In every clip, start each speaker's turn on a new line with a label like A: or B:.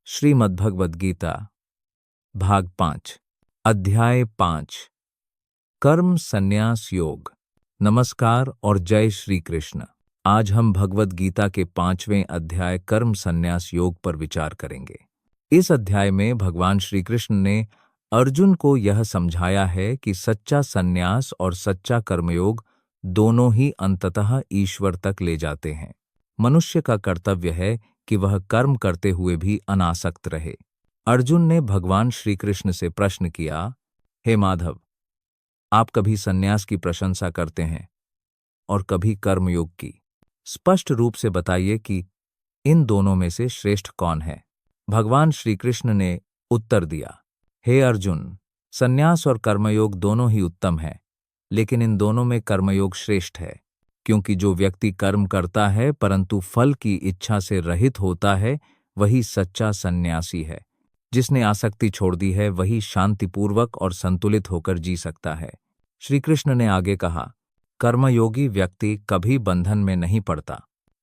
A: श्रीमद्भगवद्गीता भाग 5 अध्याय 5 कर्म संन्यास योग। नमस्कार और जय श्री कृष्ण। आज हम भगवद गीता के 5वें अध्याय कर्म संन्यास योग पर विचार करेंगे। इस अध्याय में भगवान श्री कृष्ण ने अर्जुन को यह समझाया है कि सच्चा संन्यास और सच्चा कर्मयोग दोनों ही अंततः ईश्वर तक ले जाते हैं। मनुष्य का कर्तव्य है कि वह कर्म करते हुए भी अनासक्त रहे। अर्जुन ने भगवान श्री कृष्ण से प्रश्न किया, हे माधव, आप कभी संन्यास की प्रशंसा करते हैं और कभी कर्मयोग की। स्पष्ट रूप से बताइए कि इन दोनों में से श्रेष्ठ कौन है। भगवान श्री कृष्ण ने उत्तर दिया, हे अर्जुन, संन्यास और कर्मयोग दोनों ही उत्तम है, लेकिन इन दोनों में कर्मयोग श्रेष्ठ है, क्योंकि जो व्यक्ति कर्म करता है परंतु फल की इच्छा से रहित होता है, वही सच्चा सन्यासी है। जिसने आसक्ति छोड़ दी है वही शांतिपूर्वक और संतुलित होकर जी सकता है। श्री कृष्ण ने आगे कहा, कर्मयोगी व्यक्ति कभी बंधन में नहीं पड़ता।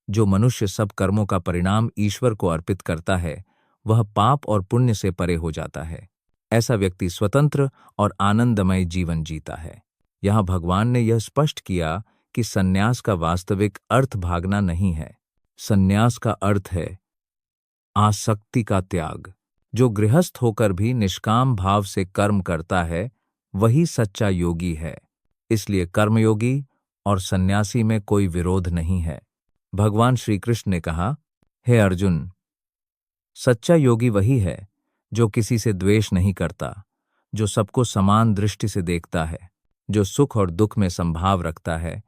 A: जो मनुष्य सब कर्मों का परिणाम ईश्वर को अर्पित करता है, वह पाप और पुण्य से परे हो जाता है। ऐसा व्यक्ति स्वतंत्र और आनंदमय जीवन जीता है। यहाँ भगवान ने यह स्पष्ट किया कि संन्यास का वास्तविक अर्थ भागना नहीं है। संन्यास का अर्थ है आसक्ति का त्याग। जो गृहस्थ होकर भी निष्काम भाव से कर्म करता है, वही सच्चा योगी है। इसलिए कर्मयोगी और सन्यासी में कोई विरोध नहीं है। भगवान श्री कृष्ण ने कहा, हे अर्जुन, सच्चा योगी वही है जो किसी से द्वेष नहीं करता, जो सबको समान दृष्टि से देखता है, जो सुख और दुख में संभाव रखता है,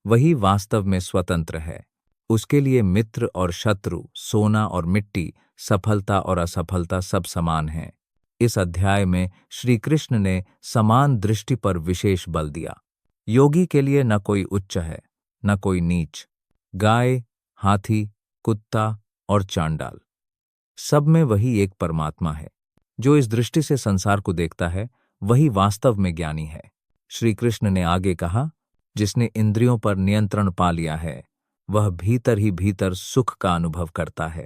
A: वही वास्तव में स्वतंत्र है। उसके लिए मित्र और शत्रु, सोना और मिट्टी, सफलता और असफलता सब समान हैं। इस अध्याय में श्री कृष्ण ने समान दृष्टि पर विशेष बल दिया। योगी के लिए न कोई उच्च है, न कोई नीच। गाय, हाथी, कुत्ता और चांडाल, सब में वही एक परमात्मा है। जो इस दृष्टि से संसार को देखता है, वही वास्तव में ज्ञानी है। श्री कृष्ण ने आगे कहा, जिसने इंद्रियों पर नियंत्रण पा लिया है, वह भीतर ही भीतर सुख का अनुभव करता है।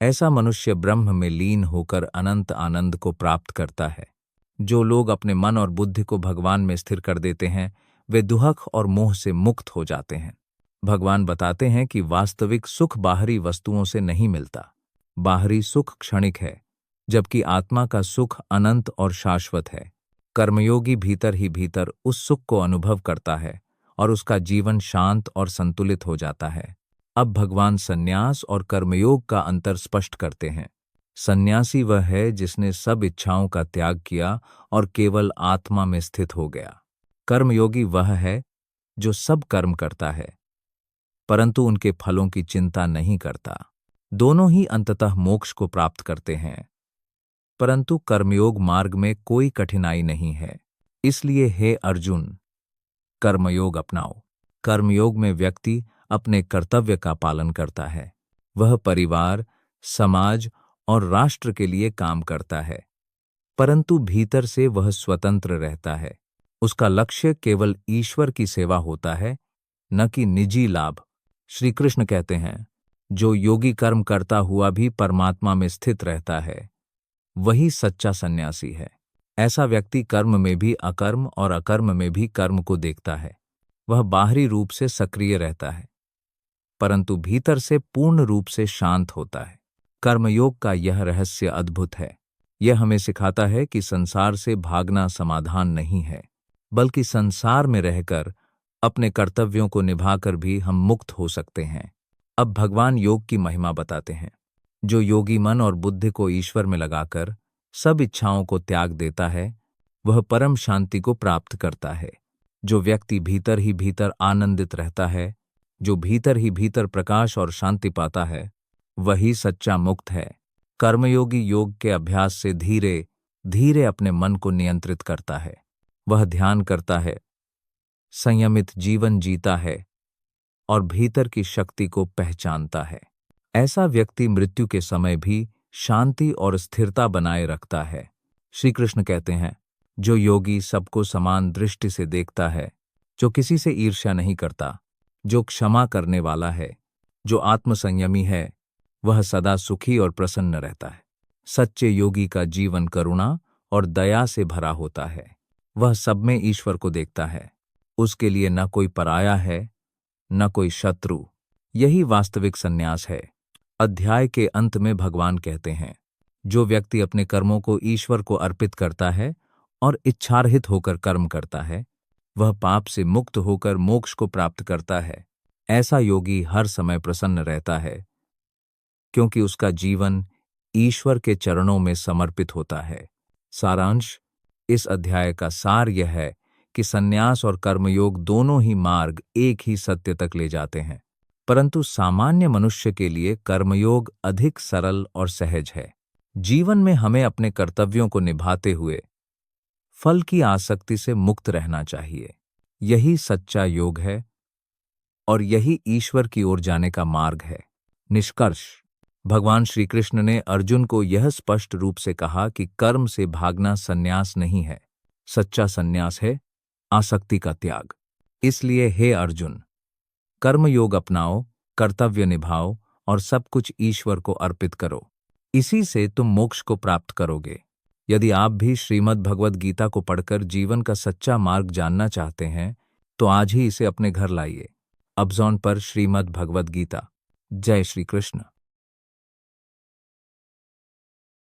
A: ऐसा मनुष्य ब्रह्म में लीन होकर अनंत आनंद को प्राप्त करता है। जो लोग अपने मन और बुद्धि को भगवान में स्थिर कर देते हैं, वे दुहक और मोह से मुक्त हो जाते हैं। भगवान बताते हैं कि वास्तविक सुख बाहरी वस्तुओं से नहीं मिलता। बाहरी सुख क्षणिक है, जबकि आत्मा का सुख अनंत और शाश्वत है। कर्मयोगी भीतर ही भीतर उस सुख को अनुभव करता है और उसका जीवन शांत और संतुलित हो जाता है। अब भगवान संन्यास और कर्मयोग का अंतर स्पष्ट करते हैं। सन्यासी वह है जिसने सब इच्छाओं का त्याग किया और केवल आत्मा में स्थित हो गया। कर्मयोगी वह है जो सब कर्म करता है, परंतु उनके फलों की चिंता नहीं करता। दोनों ही अंततः मोक्ष को प्राप्त करते हैं, परंतु कर्मयोग मार्ग में कोई कठिनाई नहीं है। इसलिए हे अर्जुन, कर्मयोग अपनाओ। कर्मयोग में व्यक्ति अपने कर्तव्य का पालन करता है। वह परिवार, समाज और राष्ट्र के लिए काम करता है, परंतु भीतर से वह स्वतंत्र रहता है। उसका लक्ष्य केवल ईश्वर की सेवा होता है, न कि निजी लाभ। श्री कृष्ण कहते हैं, जो योगी कर्म करता हुआ भी परमात्मा में स्थित रहता है, वही सच्चा सन्यासी है। ऐसा व्यक्ति कर्म में भी अकर्म और अकर्म में भी कर्म को देखता है। वह बाहरी रूप से सक्रिय रहता है, परंतु भीतर से पूर्ण रूप से शांत होता है। कर्मयोग का यह रहस्य अद्भुत है। यह हमें सिखाता है कि संसार से भागना समाधान नहीं है, बल्कि संसार में रहकर अपने कर्तव्यों को निभाकर भी हम मुक्त हो सकते हैं। अब भगवान योग की महिमा बताते हैं। जो योगी मन और बुद्धि को ईश्वर में लगाकर सब इच्छाओं को त्याग देता है, वह परम शांति को प्राप्त करता है। जो व्यक्ति भीतर ही भीतर आनंदित रहता है, जो भीतर ही भीतर प्रकाश और शांति पाता है, वही सच्चा मुक्त है। कर्मयोगी योग के अभ्यास से धीरे धीरे अपने मन को नियंत्रित करता है। वह ध्यान करता है, संयमित जीवन जीता है और भीतर की शक्ति को पहचानता है। ऐसा व्यक्ति मृत्यु के समय भी शांति और स्थिरता बनाए रखता है। श्री कृष्ण कहते हैं, जो योगी सबको समान दृष्टि से देखता है, जो किसी से ईर्ष्या नहीं करता, जो क्षमा करने वाला है, जो आत्मसंयमी है, वह सदा सुखी और प्रसन्न रहता है। सच्चे योगी का जीवन करुणा और दया से भरा होता है। वह सब में ईश्वर को देखता है। उसके लिए न कोई पराया है, न कोई शत्रु। यही वास्तविक संन्यास है। अध्याय के अंत में भगवान कहते हैं, जो व्यक्ति अपने कर्मों को ईश्वर को अर्पित करता है और इच्छारहित होकर कर्म करता है, वह पाप से मुक्त होकर मोक्ष को प्राप्त करता है। ऐसा योगी हर समय प्रसन्न रहता है, क्योंकि उसका जीवन ईश्वर के चरणों में समर्पित होता है। सारांश: इस अध्याय का सार यह है कि संन्यास और कर्मयोग दोनों ही मार्ग एक ही सत्य तक ले जाते हैं, परंतु सामान्य मनुष्य के लिए कर्मयोग अधिक सरल और सहज है। जीवन में हमें अपने कर्तव्यों को निभाते हुए फल की आसक्ति से मुक्त रहना चाहिए। यही सच्चा योग है और यही ईश्वर की ओर जाने का मार्ग है। निष्कर्ष: भगवान श्री कृष्ण ने अर्जुन को यह स्पष्ट रूप से कहा कि कर्म से भागना संन्यास नहीं है। सच्चा संन्यास है आसक्ति का त्याग। इसलिए हे अर्जुन, कर्मयोग अपनाओ, कर्तव्य निभाओ और सब कुछ ईश्वर को अर्पित करो। इसी से तुम मोक्ष को प्राप्त करोगे। यदि आप भी श्रीमद् भगवद गीता को पढ़कर जीवन का सच्चा मार्ग जानना चाहते हैं, तो आज ही इसे अपने घर लाइए। अमेज़न पर श्रीमद् भगवद गीता। जय श्री कृष्ण।